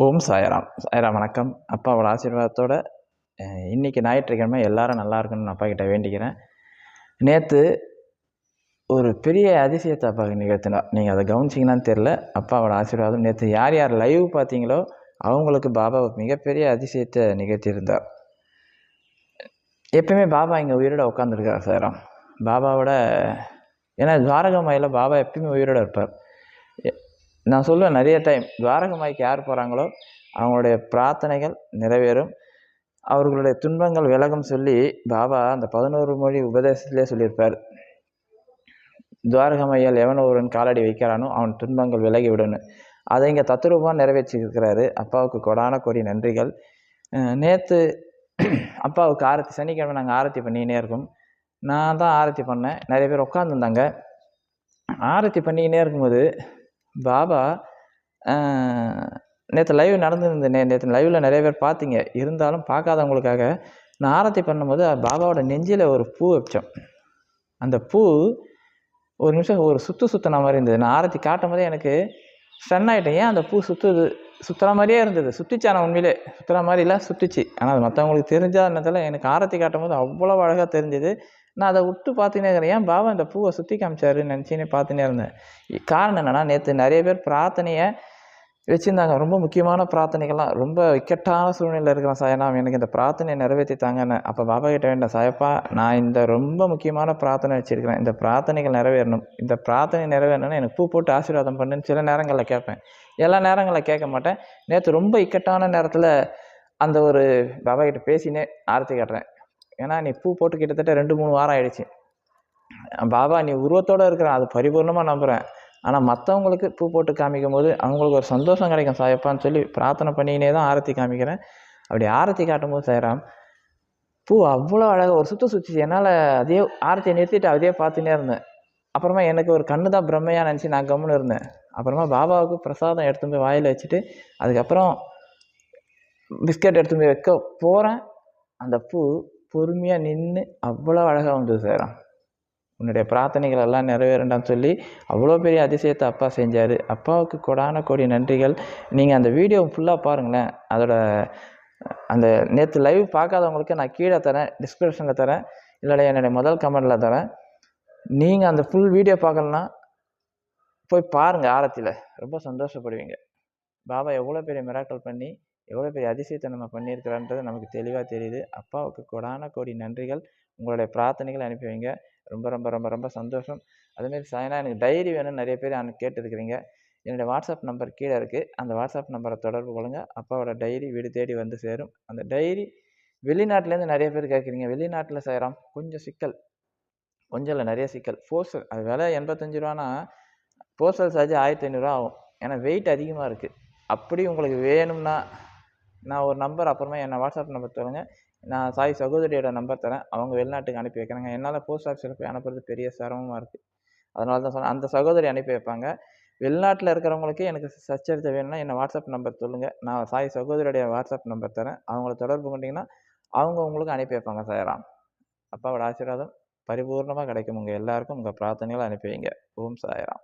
ஓம் சாய்ராம். சாய்ராம் வணக்கம். அப்பாவோட ஆசீர்வாதத்தோட இன்றைக்கி ஞாயிற்றுக்கிழமை எல்லோரும் நல்லா இருக்கணும்னு அப்பா கிட்ட வேண்டிக்கிறேன். நேற்று ஒரு பெரிய அதிசயத்தை அப்பா நிகழ்த்தினா, நீங்கள் அதை கவனிச்சிங்கன்னான்னு தெரில. அப்பாவோட ஆசீர்வாதம் நேற்று யார் யார் லைவ் பார்த்தீங்களோ அவங்களுக்கு பாபா மிகப்பெரிய அதிசயத்தை நிகழ்த்தியிருந்தார். எப்பயுமே பாபா இங்கே உயிரோட உட்காந்துருக்கார் சாய்ராம். பாபாவோட ஏன்னா துவாரகமாயில் பாபா எப்பயுமே உயிரோட இருப்பார். நான் சொல்லுவேன் நிறைய டைம், துவாரகமாய்க்கு யார் போகிறாங்களோ அவங்களுடைய பிரார்த்தனைகள் நிறைவேறும், அவர்களுடைய துன்பங்கள் விலகும் சொல்லி பாபா அந்த 11 மொழி உபதேசத்திலே சொல்லியிருப்பார். துவாரகமையால் எவன் ஒருவன் காலடி வைக்கிறானோ அவன் துன்பங்கள் விலகி விடணும். அதை இங்கே தத்துரூபமாக நிறைவேற்றிருக்கிறாரு. அப்பாவுக்கு கொடான கோடி நன்றிகள். நேற்று அப்பாவுக்கு ஆரத்தி, சனிக்கிழமை நாங்கள் ஆரத்தி பண்ணிக்கினே இருக்கோம். நான் தான் ஆரத்தி பண்ணேன். நிறைய பேர் உட்காந்துருந்தாங்க. ஆரத்தி பண்ணிக்கினே இருக்கும்போது பாபா நேற்று லைவ் நடந்துருந்தேன். நேற்று லைவில் நிறைய பேர் பார்த்தீங்க. இருந்தாலும் பார்க்காதவங்களுக்காக நான் ஆரத்தி பண்ணும்போது பாபாவோட நெஞ்சில் ஒரு பூ வச்சோம். அந்த பூ ஒரு நிமிஷம் ஒரு சுற்றின மாதிரி இருந்தது. நான் ஆரத்தி காட்டும் போதே எனக்கு ஸ்டன் ஆகிட்டேன். ஏன் அந்த பூ சுற்றுற மாதிரியே இருந்தது. சுற்றிச்சு, ஆனால் உண்மையிலே சுற்றுற மாதிரிலாம் சுற்றிச்சு. ஆனால் அது மற்றவங்களுக்கு தெரிஞ்சாதனால எனக்கு ஆரத்தி காட்டும் போது அவ்வளோ அழகாக தெரிஞ்சுது. நான் அதை விட்டு பார்த்துனே இருக்கிறேன். ஏன் பாபா இந்த பூவை சுற்றி காமிச்சாருன்னு நினச்சினே பார்த்துனே இருந்தேன். காரணம் என்னென்னா, நேற்று நிறைய பேர் பிரார்த்தனையை வச்சுருந்தாங்க. ரொம்ப முக்கியமான பிரார்த்தனைகள்லாம், ரொம்ப இக்கட்டான சூழ்நிலையில் இருக்கிறேன் சாயனாம், எனக்கு இந்த பிரார்த்தனையை நிறைவேற்றித்தாங்கன்னு. அப்போ பாபா கிட்ட வேண்டாம், சாயப்பா நான் இந்த ரொம்ப முக்கியமான பிரார்த்தனை வச்சுருக்கிறேன், இந்த பிரார்த்தனைகள் நிறைவேறணும், இந்த பிரார்த்தனை நிறைவேறணும்னா எனக்கு பூ போட்டு ஆசீர்வாதம் பண்ணுன்னு சில நேரங்களில் கேட்பேன். எல்லா நேரங்களில் கேட்க மாட்டேன். நேற்று ரொம்ப இக்கட்டான நேரத்தில் அந்த ஒரு பாபா கிட்ட பேசினே ஆரத்தி காட்டுறேன். ஏன்னா நீ பூ போட்டு கிட்டத்தட்ட 2-3 வாரம் ஆகிடுச்சு. பாபா நீ உருவத்தோடு இருக்கிற, அது பரிபூர்ணமாக நம்புகிறேன். ஆனால் மற்றவங்களுக்கு பூ போட்டு காமிக்கும் போது அவங்களுக்கு ஒரு சந்தோஷம் கிடைக்கும் சாயப்பான்னு சொல்லி பிரார்த்தனை பண்ணினே தான் ஆரத்தி காமிக்கிறேன். அப்படி ஆரத்தி காட்டும் போது சாய்ராம், பூ அவ்வளோ அழகாக ஒரு சுற்றிச்சு. என்னால் அதே ஆரத்தியை நிறுத்திட்டு அதே பார்த்துனே இருந்தேன். அப்புறமா எனக்கு ஒரு கண்ணு தான் பிரம்மையாக நினச்சி நான் கம்முன்னு இருந்தேன். அப்புறமா பாபாவுக்கு பிரசாதம் எடுத்து போய் வாயில் வச்சுட்டு அதுக்கப்புறம் பிஸ்கட் எடுத்து போய் வைக்க போகிறேன். அந்த பூ பொறுமையாக நின்று அவ்வளோ அழகாக வந்தது சார். உன்னுடைய பிரார்த்தனைகள் எல்லாம் நிறைவேறண்டான்னு சொல்லி அவ்வளோ பெரிய அதிசயத்தை அப்பா செஞ்சார். அப்பாவுக்கு கொடான கோடி நன்றிகள். நீங்கள் அந்த வீடியோ ஃபுல்லாக பாருங்களேன். அதோட அந்த நேற்று லைவ் பார்க்காதவங்களுக்கு நான் கீழே தரேன், டிஸ்கிரிப்ஷனில் தரேன், இல்லை என்னுடைய முதல் கமெண்டில் தரேன். நீங்கள் அந்த ஃபுல் வீடியோ பார்க்கலன்னா போய் பாருங்கள். ஆரத்தியில் ரொம்ப சந்தோஷப்படுவீங்க. பாபா எவ்வளோ பெரிய மிராக்கல் பண்ணி எவ்வளோ பெரிய அதிசயத்தை நம்ம பண்ணியிருக்கிறோன்றது நமக்கு தெளிவாக தெரியுது. அப்பாவுக்கு கொடான கோடி நன்றிகள். உங்களுடைய பிரார்த்தனைகள் அனுப்பி வைங்க. ரொம்ப ரொம்ப ரொம்ப ரொம்ப சந்தோஷம். அதுமாரி சாயனா எனக்கு டைரி வேணும்னு நிறைய பேர் கேட்டுருக்கிறீங்க. என்னுடைய வாட்ஸ்அப் நம்பர் கீழே இருக்குது. அந்த வாட்ஸ்அப் நம்பரை தொடர்பு கொள்ளுங்க. அப்பாவோட டைரி வீடு தேடி வந்து சேரும். அந்த டைரி வெளிநாட்டிலேருந்து நிறைய பேர் கேட்குறீங்க. வெளிநாட்டில் சேராம் கொஞ்சம் சிக்கல், கொஞ்சம் இல்லை நிறைய சிக்கல். போஸ்டல் அது விலை 85 ரூபானா போஸ்டல் சார்ஜ் 1500 ஆகும். ஏன்னா வெயிட் அதிகமாக இருக்குது. அப்படி உங்களுக்கு வேணும்னா நான் ஒரு நம்பர் அப்புறமா என்ன வாட்ஸ்அப் நம்பர் சொல்லுங்கள். நான் சாய் சகோதரியோட நம்பர் தரேன். அவங்க வெளிநாட்டுக்கு அனுப்பி வைக்கிறாங்க. என்னால் போஸ்ட் ஆஃபீஸில் போய் அனுப்புறது பெரிய சிரமமாக இருக்குது. அதனால தான் சொன்னேன், அந்த சகோதரி அனுப்பி வைப்பாங்க. வெளிநாட்டில் இருக்கிறவங்களுக்கு எனக்கு சச்சரித்தை வேணும்னா என்ன வாட்ஸ்அப் நம்பர் சொல்லுங்கள். நான் சாய் சகோதரியோடைய வாட்ஸ்அப் நம்பர் தரேன். அவங்கள தொடர்பு கொண்டிங்கன்னா அவங்க உங்களுக்கு அனுப்பி வைப்பாங்க சாய்ராம். அப்பாவோட ஆசீர்வாதம் பரிபூர்ணமாக கிடைக்கும். உங்கள் எல்லாருக்கும் உங்கள் பிரார்த்தனைகளை அனுப்பி வைங்க. ஓம் சாய்ராம்.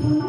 Thank you.